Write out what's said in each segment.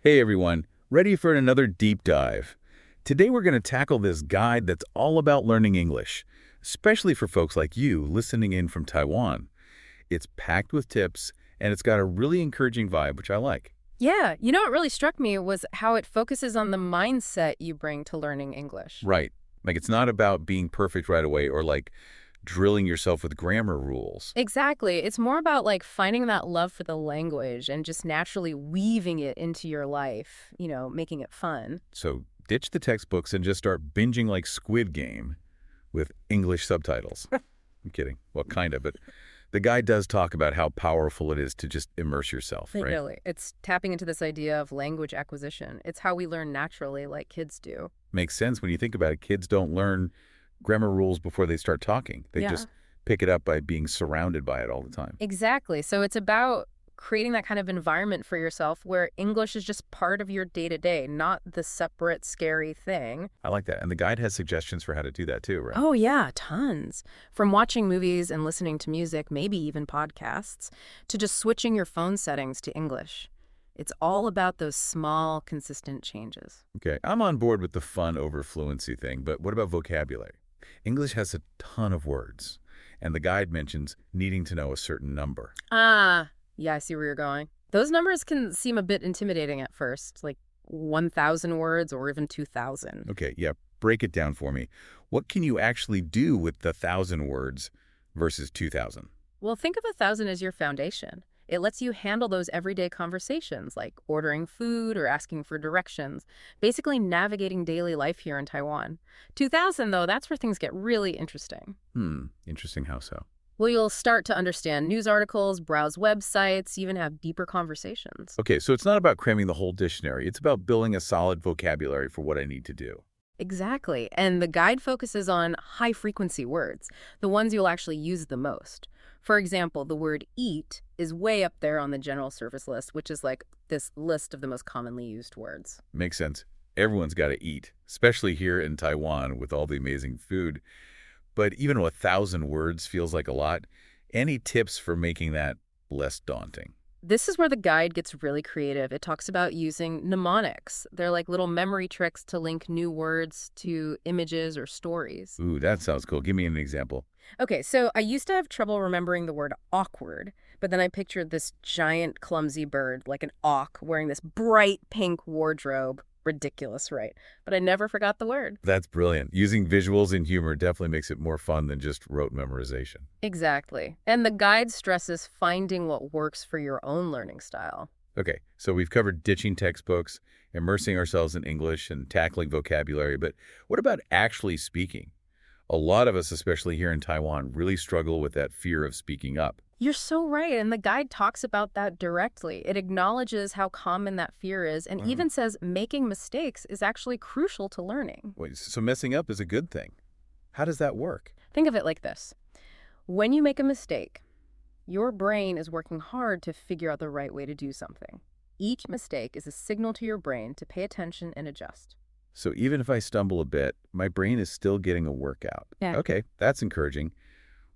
Hey everyone, ready for another deep dive? Today we're going to tackle this guide that's all about learning English, especially for folks like you listening in from Taiwan. It's packed with tips, and it's got a really encouraging vibe, which I like. Yeah, what really struck me was how it focuses on the mindset you bring to learning English. Right. Like it's not about being perfect right away or like drilling yourself with grammar rules. Exactly. It's more about finding that love for the language and just naturally weaving it into your life, making it fun. So ditch the textbooks and just start binging like Squid Game with English subtitles. I'm kidding. Well, kind of, but the guy does talk about how powerful it is to just immerse yourself, right? Really, it's tapping into this idea of language acquisition. It's how we learn naturally, like kids do. Makes sense when you think about it. Kids don't learn grammar rules before they start talking. They Yeah. just pick it up by being surrounded by it all the time. Exactly. So it's about creating that kind of environment for yourself where English is just part of your day to day, not the separate, scary thing. I like that. And the guide has suggestions for how to do that too, right? Oh, yeah, tons. From watching movies and listening to music, maybe even podcasts, to just switching your phone settings to English. It's all about those small, consistent changes. Okay, I'm on board with the fun over fluency thing, but what about vocabulary? English has a ton of words, and the guide mentions needing to know a certain number. Ah, yeah, I see where you're going. Those numbers can seem a bit intimidating at first, like 1,000 words or even 2,000. Okay, yeah, break it down for me. What can you actually do with the 1,000 words versus 2,000? Well, think of 1,000 as your foundation. It lets you handle those everyday conversations like ordering food or asking for directions, basically navigating daily life here in Taiwan. 2,000, though, that's where things get really interesting. Interesting how so. Well, you'll start to understand news articles, browse websites, even have deeper conversations. Okay, so it's not about cramming the whole dictionary. It's about building a solid vocabulary for what I need to do. Exactly. And the guide focuses on high-frequency words, the ones you'll actually use the most. For example, the word eat is way up there on the general service list, which is like this list of the most commonly used words. Makes sense. Everyone's got to eat, especially here in Taiwan with all the amazing food. But even 1,000 words feels like a lot. Any tips for making that less daunting? This is where the guide gets really creative. It talks about using mnemonics. They're like little memory tricks to link new words to images or stories. Ooh, that sounds cool. Give me an example. Okay, so I used to have trouble remembering the word awkward, but then I pictured this giant, clumsy bird, like an auk, wearing this bright pink wardrobe. Ridiculous, right? But I never forgot the word. That's brilliant. Using visuals and humor definitely makes it more fun than just rote memorization. Exactly. And the guide stresses finding what works for your own learning style. Okay, so we've covered ditching textbooks, immersing ourselves in English, and tackling vocabulary, but what about actually speaking? A lot of us, especially here in Taiwan, really struggle with that fear of speaking up. You're so right, and the guide talks about that directly. It acknowledges how common that fear is and even says making mistakes is actually crucial to learning. Wait, so messing up is a good thing. How does that work? Think of it like this. When you make a mistake, your brain is working hard to figure out the right way to do something. Each mistake is a signal to your brain to pay attention and adjust. So even if I stumble a bit, my brain is still getting a workout. Yeah. Okay, that's encouraging.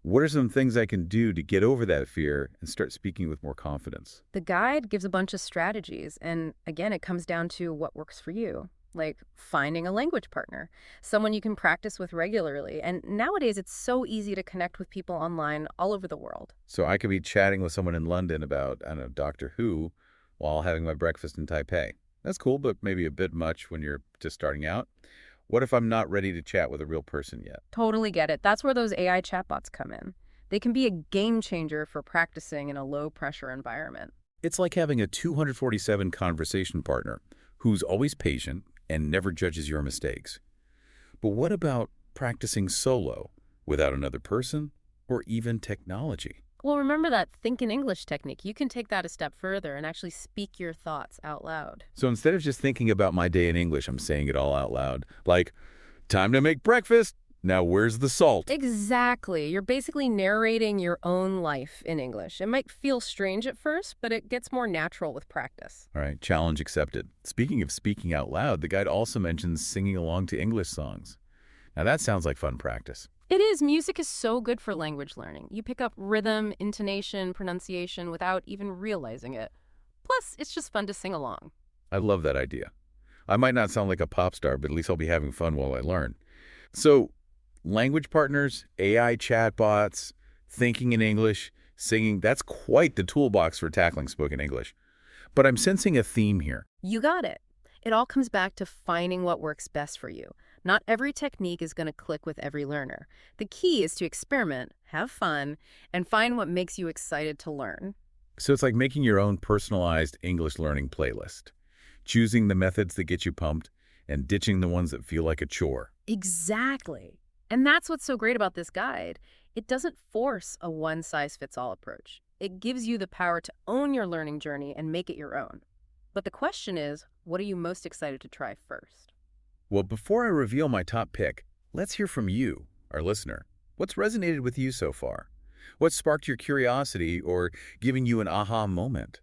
What are some things I can do to get over that fear and start speaking with more confidence? The guide gives a bunch of strategies, and again, it comes down to what works for you, like finding a language partner, someone you can practice with regularly. And nowadays, it's so easy to connect with people online all over the world. So I could be chatting with someone in London about, I don't know, Doctor Who while having my breakfast in Taipei. That's cool, but maybe a bit much when you're just starting out. What if I'm not ready to chat with a real person yet? Totally get it. That's where those AI chatbots come in. They can be a game changer for practicing in a low-pressure environment. It's like having a 247 conversation partner who's always patient and never judges your mistakes. But what about practicing solo without another person or even technology? Well, remember that think in English technique. You can take that a step further and actually speak your thoughts out loud. So instead of just thinking about my day in English, I'm saying it all out loud. Like, time to make breakfast. Now where's the salt? Exactly. You're basically narrating your own life in English. It might feel strange at first, but it gets more natural with practice. All right, challenge accepted. Speaking of speaking out loud, the guide also mentions singing along to English songs. Now that sounds like fun practice. It is. Music is so good for language learning. You pick up rhythm, intonation, pronunciation without even realizing it. Plus, it's just fun to sing along. I love that idea. I might not sound like a pop star, but at least I'll be having fun while I learn. So, language partners, AI chatbots, thinking in English, singing, that's quite the toolbox for tackling spoken English. But I'm sensing a theme here. You got it. It all comes back to finding what works best for you. Not every technique is going to click with every learner. The key is to experiment, have fun, and find what makes you excited to learn. So it's like making your own personalized English learning playlist, choosing the methods that get you pumped and ditching the ones that feel like a chore. Exactly. And that's what's so great about this guide. It doesn't force a one-size-fits-all approach. It gives you the power to own your learning journey and make it your own. But the question is, what are you most excited to try first? Well, before I reveal my top pick, let's hear from you, our listener. What's resonated with you so far? What sparked your curiosity or giving you an aha moment?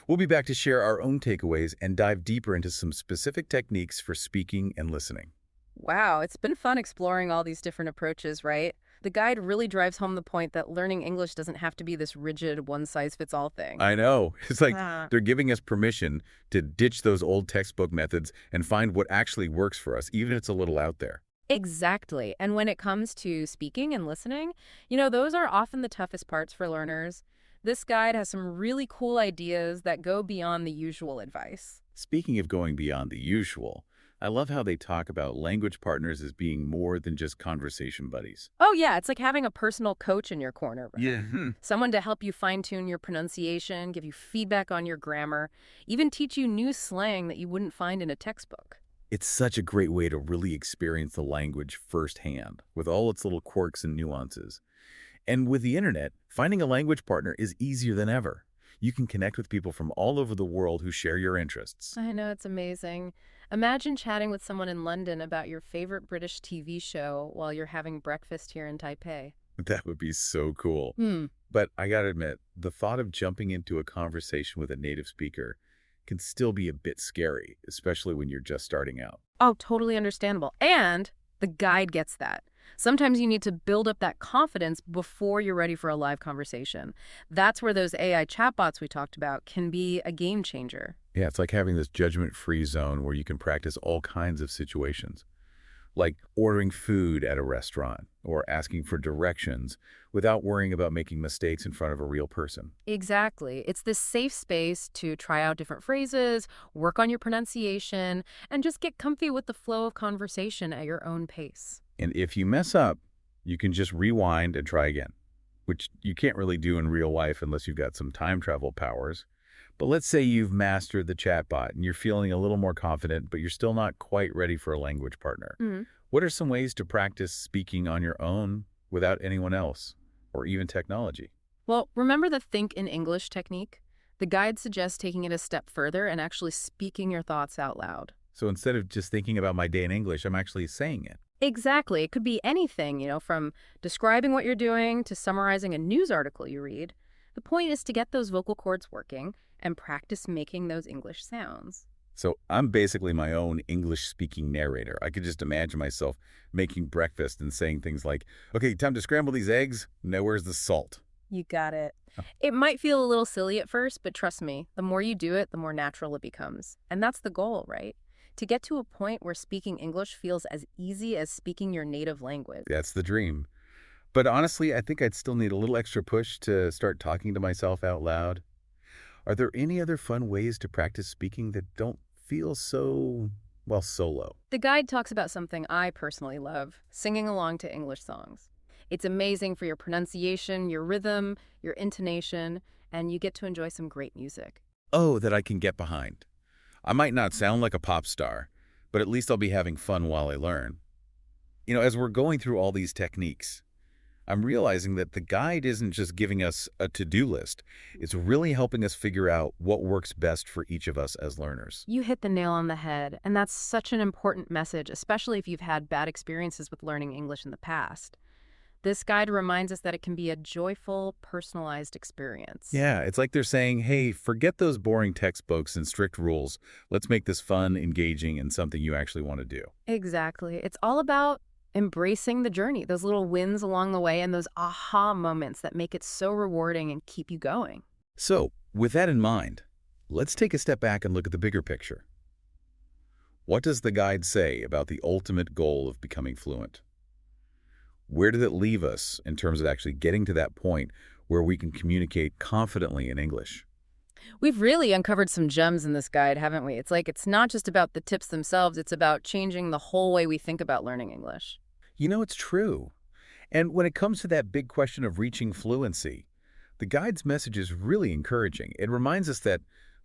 We'll be back to share our own takeaways and dive deeper into some specific techniques for speaking and listening. Wow, it's been fun exploring all these different approaches, right? The guide really drives home the point that learning English doesn't have to be this rigid one-size-fits-all thing. I know. It's like Ah. they're giving us permission to ditch those old textbook methods and find what actually works for us, even if it's a little out there. Exactly. And when it comes to speaking and listening, those are often the toughest parts for learners. This guide has some really cool ideas that go beyond the usual advice. Speaking of going beyond the usual, I love how they talk about language partners as being more than just conversation buddies. Oh, yeah, it's like having a personal coach in your corner. Yeah. Someone to help you fine-tune your pronunciation, give you feedback on your grammar, even teach you new slang that you wouldn't find in a textbook. It's such a great way to really experience the language firsthand, with all its little quirks and nuances. And with the internet, finding a language partner is easier than ever. You can connect with people from all over the world who share your interests. I know, it's amazing. Imagine chatting with someone in London about your favorite British TV show while you're having breakfast here in Taipei. That would be so cool. Hmm. But I gotta admit, the thought of jumping into a conversation with a native speaker can still be a bit scary, especially when you're just starting out. Oh, totally understandable. And the guide gets that. Sometimes you need to build up that confidence before you're ready for a live conversation. That's where those AI chatbots we talked about can be a game changer. Yeah, it's like having this judgment-free zone where you can practice all kinds of situations, like ordering food at a restaurant or asking for directions without worrying about making mistakes in front of a real person. Exactly. It's this safe space to try out different phrases, work on your pronunciation, and just get comfy with the flow of conversation at your own pace. And if you mess up, you can just rewind and try again, which you can't really do in real life unless you've got some time travel powers. But let's say you've mastered the chatbot and you're feeling a little more confident, but you're still not quite ready for a language partner. Mhm. What are some ways to practice speaking on your own without anyone else or even technology? Well, remember the think in English technique? The guide suggests taking it a step further and actually speaking your thoughts out loud. So instead of just thinking about my day in English, I'm actually saying it. Exactly. It could be anything, from describing what you're doing to summarizing a news article you read. The point is to get those vocal cords working and practice making those English sounds. So I'm basically my own English-speaking narrator. I could just imagine myself making breakfast and saying things like, okay, time to scramble these eggs. Now where's the salt? You got it. Oh. It might feel a little silly at first, but trust me, the more you do it, the more natural it becomes. And that's the goal, right? To get to a point where speaking English feels as easy as speaking your native language. That's the dream. But honestly, I think I'd still need a little extra push to start talking to myself out loud. Are there any other fun ways to practice speaking that don't feel so, well, solo? The guide talks about something I personally love, singing along to English songs. It's amazing for your pronunciation, your rhythm, your intonation, and you get to enjoy some great music. Oh, that I can get behind. I might not sound like a pop star, but at least I'll be having fun while I learn. As we're going through all these techniques, I'm realizing that the guide isn't just giving us a to-do list. It's really helping us figure out what works best for each of us as learners. You hit the nail on the head, and that's such an important message, especially if you've had bad experiences with learning English in the past. This guide reminds us that it can be a joyful, personalized experience. Yeah, it's like they're saying, hey, forget those boring textbooks and strict rules. Let's make this fun, engaging, and something you actually want to do. Exactly. It's all about embracing the journey, those little wins along the way, and those aha moments that make it so rewarding and keep you going. So, with that in mind, Let's take a step back and look at the bigger picture. What does the guide say about the ultimate goal of becoming fluent? Where did it leave us in terms of actually getting to that point where we can communicate confidently in English? We've really uncovered some gems in this guide, haven't we? It's like it's not just about the tips themselves, it's about changing the whole way we think about learning English. You know, it's true. And when it comes to that big question of reaching fluency, the guide's message is really encouraging. It reminds us that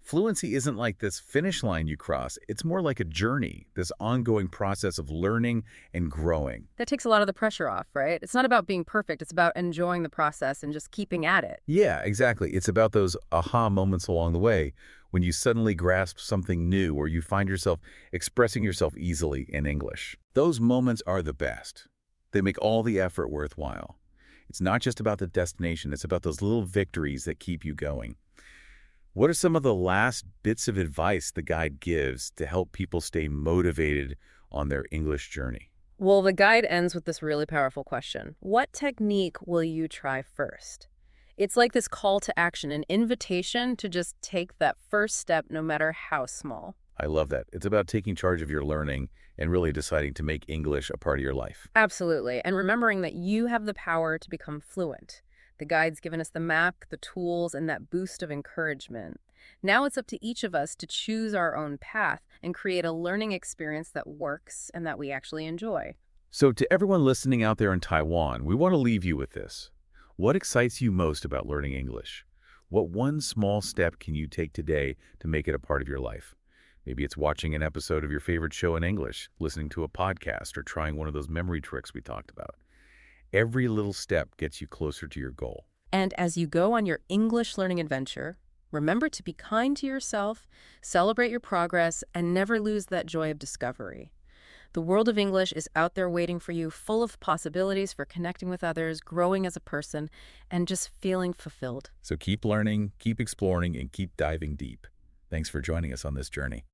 fluency isn't like this finish line you cross. It's more like a journey, this ongoing process of learning and growing. That takes a lot of the pressure off, right? It's not about being perfect, it's about enjoying the process and just keeping at it. Yeah, exactly. It's about those aha moments along the way when you suddenly grasp something new or you find yourself expressing yourself easily in English. Those moments are the best. They make all the effort worthwhile. It's not just about the destination, it's about those little victories that keep you going. What are some of the last bits of advice the guide gives to help people stay motivated on their English journey? Well, the guide ends with this really powerful question. What technique will you try first? It's like this call to action, an invitation to just take that first step no matter how small. I love that. It's about taking charge of your learning and really deciding to make English a part of your life. Absolutely. And remembering that you have the power to become fluent. The guide's given us the map, the tools, and that boost of encouragement. Now it's up to each of us to choose our own path and create a learning experience that works and that we actually enjoy. So to everyone listening out there in Taiwan, we want to leave you with this. What excites you most about learning English? What one small step can you take today to make it a part of your life? Maybe it's watching an episode of your favorite show in English, listening to a podcast, or trying one of those memory tricks we talked about. Every little step gets you closer to your goal. And as you go on your English learning adventure, remember to be kind to yourself, celebrate your progress, and never lose that joy of discovery. The world of English is out there waiting for you, full of possibilities for connecting with others, growing as a person, and just feeling fulfilled. So keep learning, keep exploring, and keep diving deep. Thanks for joining us on this journey.